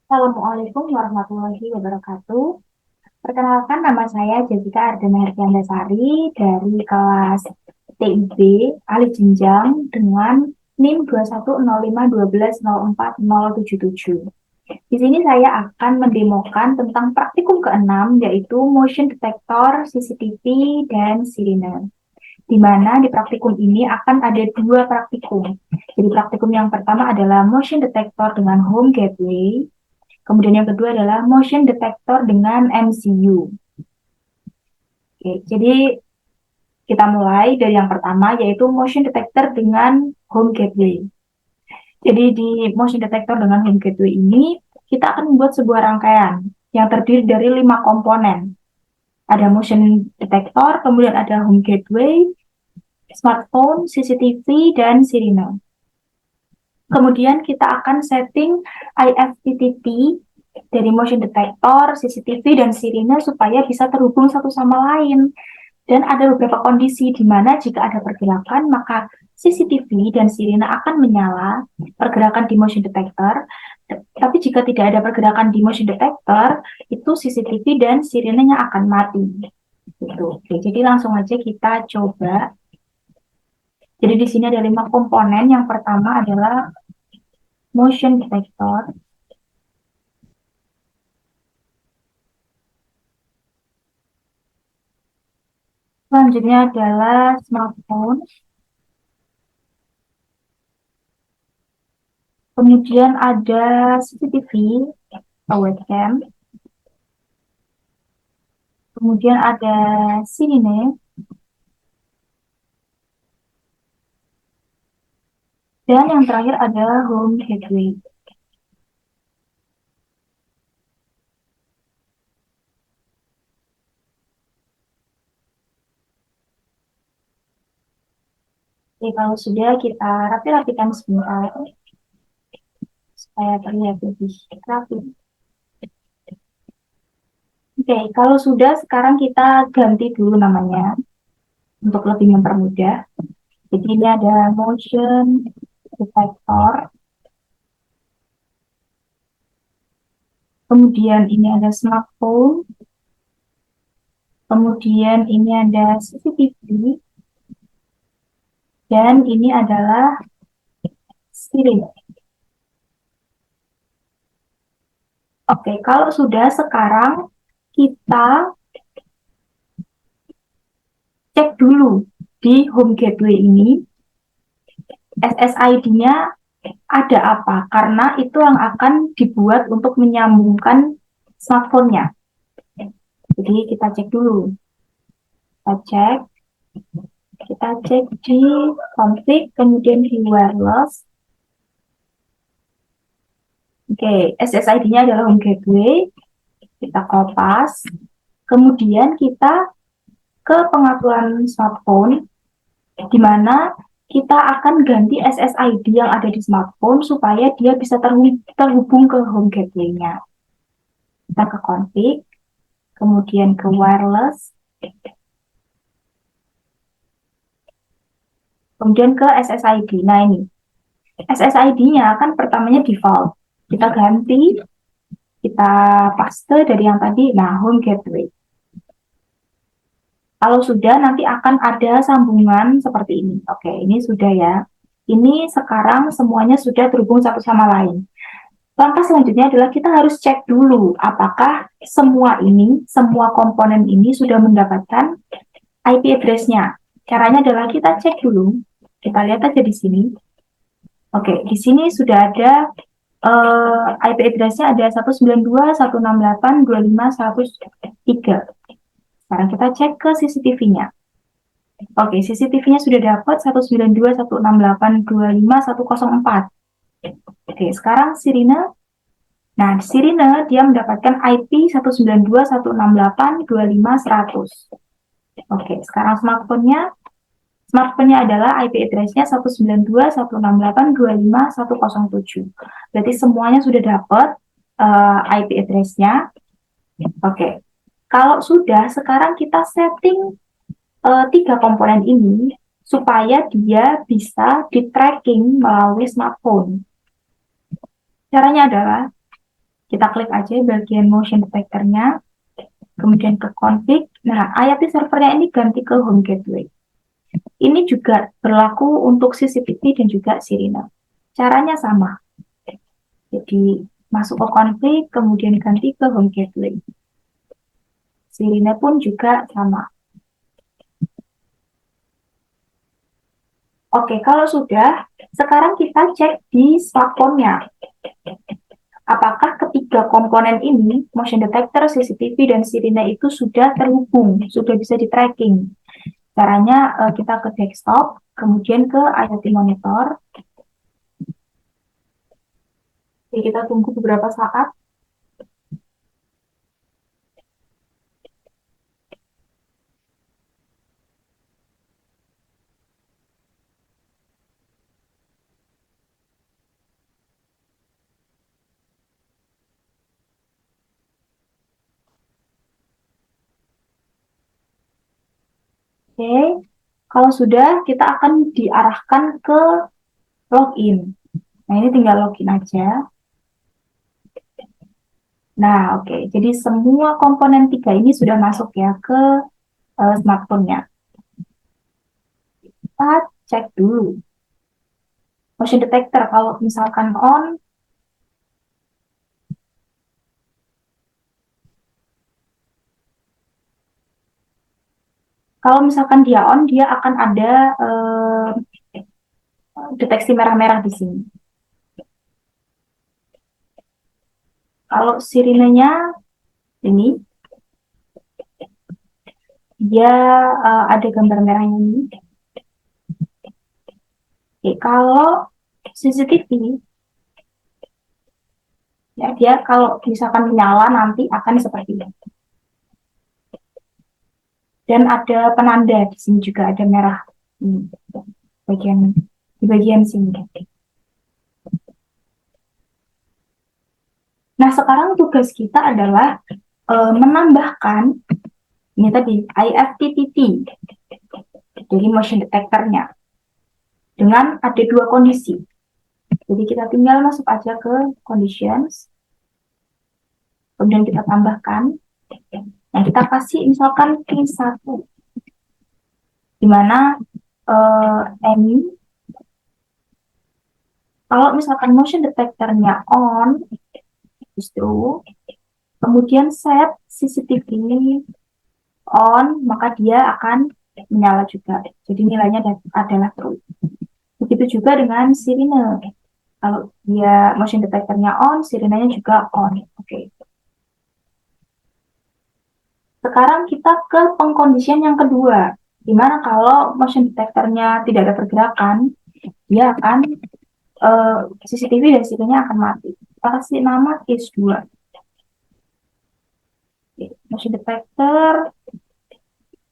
Assalamualaikum warahmatullahi wabarakatuh. Perkenalkan, nama saya Jessica Ardana Herdiandasari dari kelas TIB alih jenjang dengan NIM 21051214047. Di sini saya akan mendemokan tentang praktikum keenam, yaitu motion detector, CCTV, dan sirine. Di mana di praktikum ini akan ada dua praktikum. Jadi praktikum yang pertama adalah motion detector dengan home gateway. Kemudian yang kedua adalah motion detector dengan MCU. Oke, jadi kita mulai dari yang pertama, yaitu motion detector dengan home gateway. Jadi di motion detector dengan home gateway ini, kita akan membuat sebuah rangkaian yang terdiri dari 5 komponen. Ada motion detector, kemudian ada home gateway, smartphone, CCTV, dan sirine. Kemudian kita akan setting IFTTT dari motion detector, CCTV, dan sirine supaya bisa terhubung satu sama lain. Dan ada beberapa kondisi di mana jika ada pergerakan, maka CCTV dan sirine akan menyala pergerakan di motion detector. Tapi jika tidak ada pergerakan di motion detector, itu CCTV dan sirinenya akan mati. Gitu. Oke, jadi langsung aja kita coba. Jadi di sini ada 5 komponen. Yang pertama adalah motion detector. Selanjutnya adalah smartphone. Kemudian ada CCTV atau webcam. Kemudian ada sirine. Dan yang terakhir adalah home gateway. Jadi kalau sudah kita rapi-rapikan sebentar supaya terlihat lebih rapi. Oke, kalau sudah sekarang kita ganti dulu namanya untuk lebih mempermudah. Jadi ini ada motion detector. Kemudian ini ada smartphone. Kemudian ini ada CCTV. Dan ini adalah sirine. Oke, kalau sudah sekarang kita cek dulu di home gateway ini SSID-nya ada apa, karena itu yang akan dibuat untuk menyambungkan smartphone-nya. Jadi kita cek dulu. Kita cek di config, kemudian di wireless. Oke, SSID-nya adalah home gateway. Kita kopas. Kemudian kita ke pengaturan smartphone, di mana kita akan ganti SSID yang ada di smartphone supaya dia bisa terhubung ke home gateway-nya. Kita ke config, kemudian ke wireless, kemudian ke SSID. Nah ini, SSID-nya kan pertamanya default. Kita ganti, kita paste dari yang tadi, nah home gateway. Kalau sudah, nanti akan ada sambungan seperti ini. Oke, ini sudah ya. Ini sekarang semuanya sudah terhubung satu sama lain. Langkah selanjutnya adalah kita harus cek dulu apakah semua komponen ini sudah mendapatkan IP address-nya. Caranya adalah kita cek dulu. Kita lihat aja di sini. Oke, di sini sudah ada IP address-nya ada 192.168.25.103. Sekarang kita cek ke CCTV-nya. Oke, CCTV-nya sudah dapat 192.168.25.104. Oke, sekarang sirine. Nah, sirine dia mendapatkan IP 192.168.25.100. Oke, sekarang smartphone-nya adalah IP address-nya 192.168.25.107. Berarti semuanya sudah dapat IP address-nya. Oke, kalau sudah, sekarang kita setting 3 komponen ini supaya dia bisa di-tracking melalui smartphone. Caranya adalah Kita klik aja bagian motion detectornya, kemudian ke config. Nah, IoT servernya ini ganti ke home gateway. Ini juga berlaku untuk CCTV dan juga sirine. Caranya sama. Jadi masuk ke config, kemudian ganti ke home gateway. Sirine pun juga sama. Oke, kalau sudah, sekarang kita cek di smartphone-nya. Apakah ketiga komponen ini, motion detector, CCTV, dan sirine itu sudah terhubung, sudah bisa di-tracking. Caranya kita ke desktop, kemudian ke IoT monitor. Jadi kita tunggu beberapa saat. Oke, kalau sudah, kita akan diarahkan ke login. Nah, ini tinggal login aja. Nah, oke. Jadi semua komponen tiga ini sudah masuk ya ke smartphone-nya. Kita cek dulu. Motion detector kalau misalkan on, kalau misalkan dia on, dia akan ada deteksi merah-merah di sini. Kalau sirinenya ini, dia ada gambar merahnya ini. Oke, kalau CCTV, ya dia kalau misalkan menyala nanti akan seperti ini. Dan ada penanda di sini juga ada merah ini, di bagian sini. Nah, sekarang tugas kita adalah menambahkan ini tadi IFTTT, jadi motion detectornya, dengan ada dua kondisi. Jadi kita tinggal masuk aja ke conditions, kemudian kita tambahkan. Nah, kita kasih misalkan case 1, di mana M, kalau misalkan motion detectornya on, justru, kemudian set CCTV on, maka dia akan menyala juga. Jadi nilainya adalah true. Begitu juga dengan sirine. Kalau dia motion detectornya on, sirinenya juga on. Oke. Sekarang kita ke pengkondisian yang kedua. Dimana kalau motion detectornya tidak ada pergerakan, dia akan CCTV dan sirinenya akan mati. Kita kasih nama case 2. Oke. Motion detector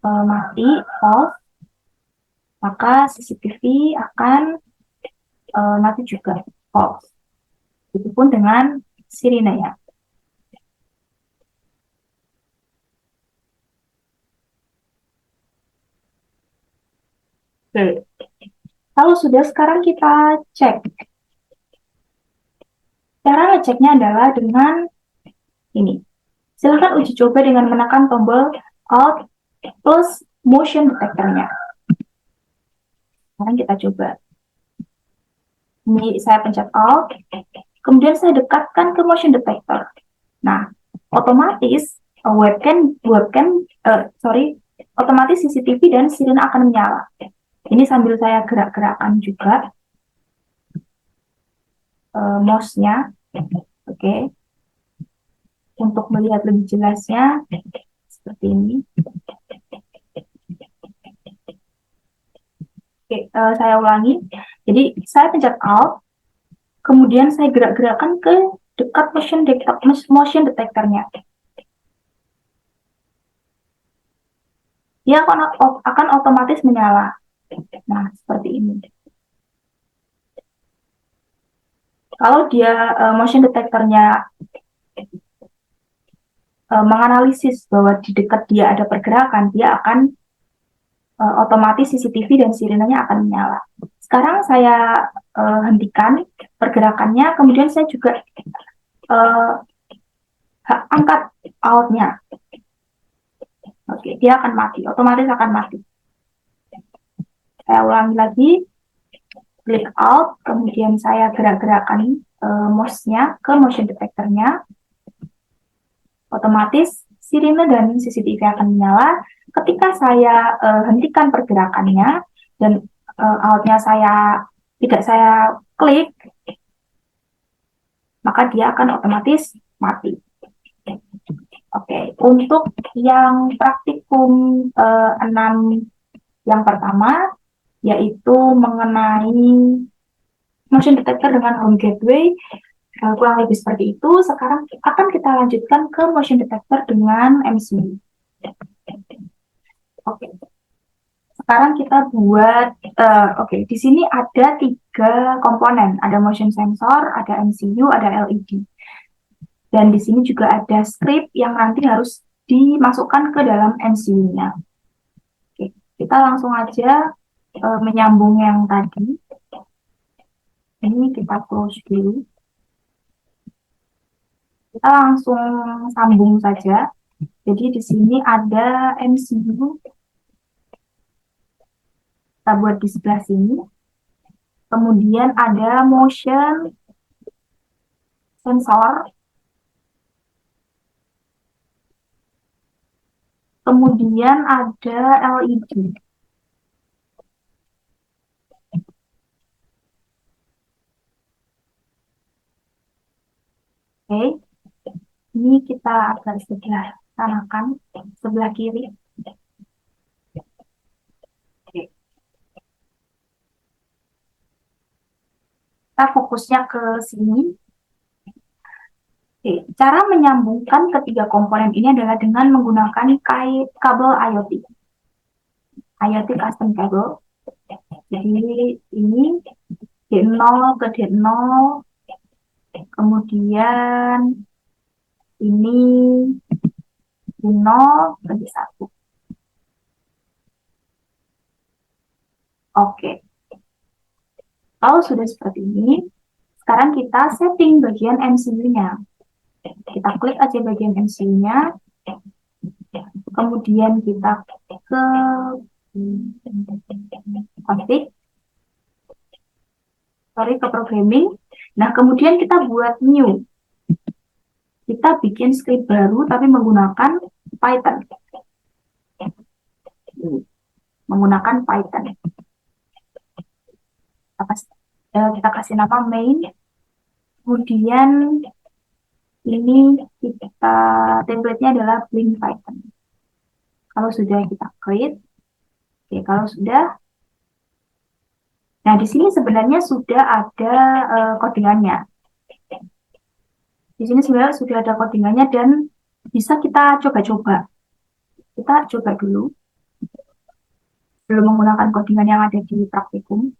mati, off, maka CCTV akan mati juga, off. Begitupun dengan sirine ya. Oke. Kalau sudah, sekarang kita cek. Cara ngeceknya adalah dengan ini. Silakan uji coba dengan menekan tombol Alt plus motion detectornya. Sekarang kita coba. Ini saya pencet Alt, kemudian saya dekatkan ke motion detector. Nah, otomatis otomatis CCTV dan sirine akan menyala. Ini sambil saya gerak-gerakkan juga mouse-nya. Oke. Untuk melihat lebih jelasnya seperti ini. Oke, saya ulangi. Jadi saya pencet Alt, kemudian saya gerak-gerakkan ke dekat motion detectornya. Dia akan otomatis menyala. Nah, seperti ini. Kalau dia motion detectornya menganalisis bahwa di dekat dia ada pergerakan, dia akan otomatis CCTV dan sirinenya akan menyala. Sekarang saya hentikan pergerakannya, kemudian saya juga angkat outnya. Oke, dia akan mati, otomatis akan mati. Saya ulangi lagi, klik out, kemudian saya gerak-gerakkan mouse-nya ke motion detector-nya, otomatis sirine dan CCTV akan menyala. Ketika saya hentikan pergerakannya dan out-nya tidak saya klik, maka dia akan otomatis mati. Oke, untuk yang praktikum 6 yang pertama, yaitu mengenai motion detector dengan home gateway, kurang lebih seperti itu. Sekarang akan kita lanjutkan ke motion detector dengan MCU. Oke, sekarang kita buat, di sini ada 3 komponen, ada motion sensor, ada MCU, ada LED. Dan di sini juga ada script yang nanti harus dimasukkan ke dalam MCU-nya. Oke, kita langsung aja menyambung yang tadi. Ini kita close dulu. Kita langsung sambung saja. Jadi di sini ada MCU. Kita buat di sebelah sini. Kemudian ada motion sensor. Kemudian ada LED. Oke, ini kita agak sebelah kanan, sebelah kiri. Oke. Kita fokusnya ke sini. Oke, cara menyambungkan ketiga komponen ini adalah dengan menggunakan kabel IoT. IoT custom cable. Jadi ini D0 ke D0, kemudian ini D0 ke D1. Oke, kalau sudah seperti ini, sekarang kita setting bagian MCU-nya. Kita klik aja bagian MCU-nya, kemudian kita ke config, ke programming. Nah, kemudian kita buat new. Kita bikin script baru tapi menggunakan Python. Menggunakan Python. Kita kasih nama main. Kemudian ini kita template-nya adalah Blink Python. Kalau sudah kita create, oke, kalau sudah, nah di sini sebenarnya sudah ada codingannya. Di sini sebenarnya sudah ada codingannya dan bisa kita coba-coba. Kita coba dulu, belum menggunakan codingan yang ada di praktikum.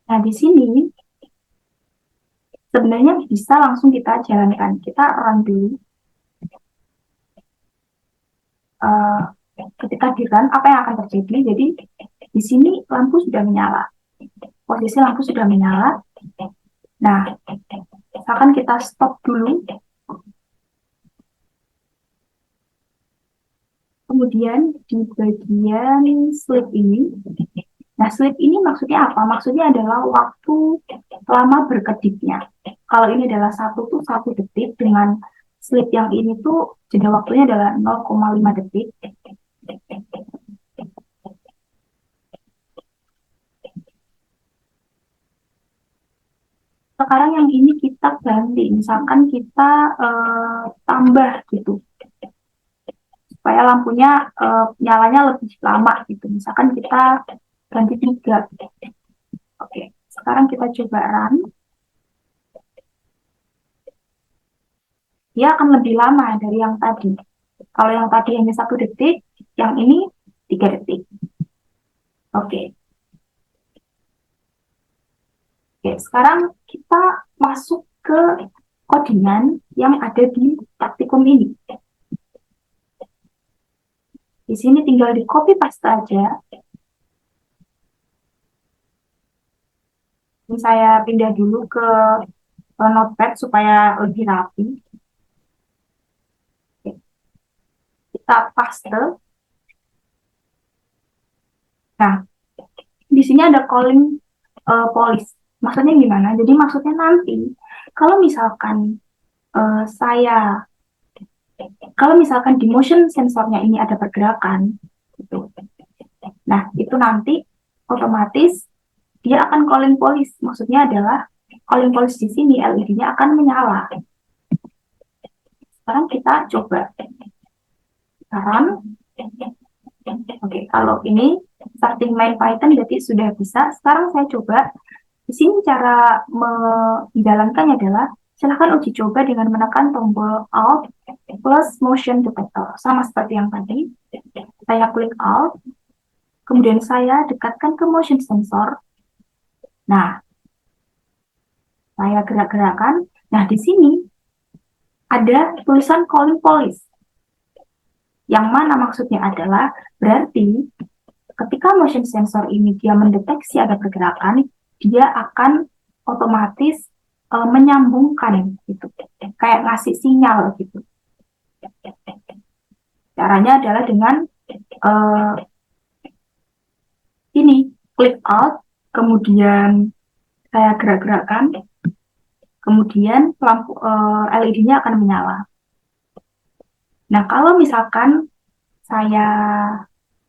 Nah di sini sebenarnya bisa langsung kita jalankan. Kita run dulu. Ketika di run, apa yang akan terjadi? Jadi di sini lampu sudah menyala. Posisi lampu sudah menyala. Nah, misalkan kita stop dulu. Kemudian di bagian sleep ini, nah sleep ini maksudnya apa? Maksudnya adalah waktu lama berkedipnya. Kalau ini adalah 1 detik, dengan sleep yang ini tuh jeda waktunya adalah 0,5 detik. Sekarang yang ini kita ganti, misalkan kita tambah gitu, supaya lampunya nyalanya lebih lama gitu. Misalkan kita ganti 3. Oke, sekarang kita coba run. Dia akan lebih lama dari yang tadi. Kalau yang tadi hanya 1 detik, yang ini 3 detik. Oke. Oke, sekarang kita masuk ke codingan yang ada di praktikum ini. Di sini tinggal di copy paste aja. Ini saya pindah dulu ke notepad supaya lebih rapi. Oke. Kita paste. Nah, di sini ada calling police. Maksudnya gimana? Jadi maksudnya nanti kalau misalkan saya kalau misalkan di motion sensornya ini ada pergerakan, gitu. Nah, itu nanti otomatis dia akan calling police. Maksudnya adalah calling police di sini LED-nya akan menyala. Sekarang kita coba. Sekarang, oke, kalau ini starting main Python berarti sudah bisa. Sekarang saya coba. Di sini cara menjalankannya adalah silahkan uji coba dengan menekan tombol Alt plus motion detector. Sama seperti yang tadi. Saya klik Alt, kemudian saya dekatkan ke motion sensor. Nah, saya gerak-gerakan. Nah, di sini ada tulisan calling police. Yang mana maksudnya adalah berarti ketika motion sensor ini dia mendeteksi ada pergerakan, dia akan otomatis menyambungkan gitu, kayak ngasih sinyal gitu. Caranya adalah dengan ini, klik Alt, kemudian saya gerak-gerakkan, kemudian lampu LED-nya akan menyala. Nah, kalau misalkan saya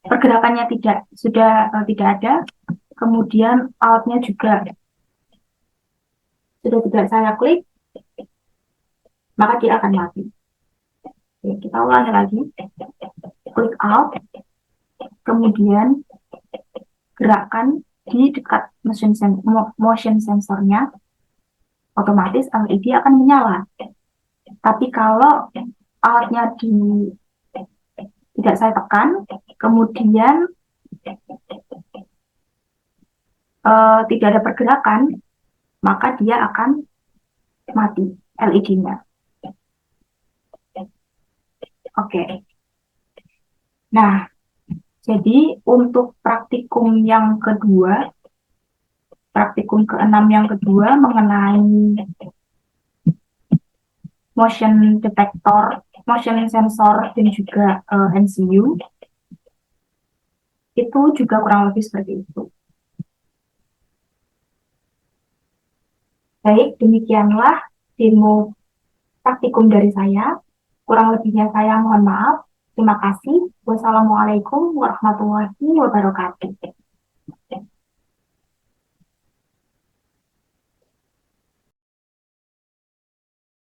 pergerakannya sudah tidak ada, kemudian Alt-nya juga sudah tidak saya klik, maka dia akan mati. Oke, kita ulangi lagi. Klik Alt, kemudian gerakkan di dekat motion sensornya, otomatis LED akan menyala. Tapi kalau Alt-nya tidak saya tekan, kemudian tidak ada pergerakan, maka dia akan mati LED-nya. Oke. Nah, jadi untuk praktikum yang kedua, praktikum ke-6 yang kedua mengenai motion detector, motion sensor, dan juga MCU, itu juga kurang lebih seperti itu. Baik, demikianlah demo praktikum dari saya. Kurang lebihnya saya mohon maaf. Terima kasih. Wassalamualaikum warahmatullahi wabarakatuh.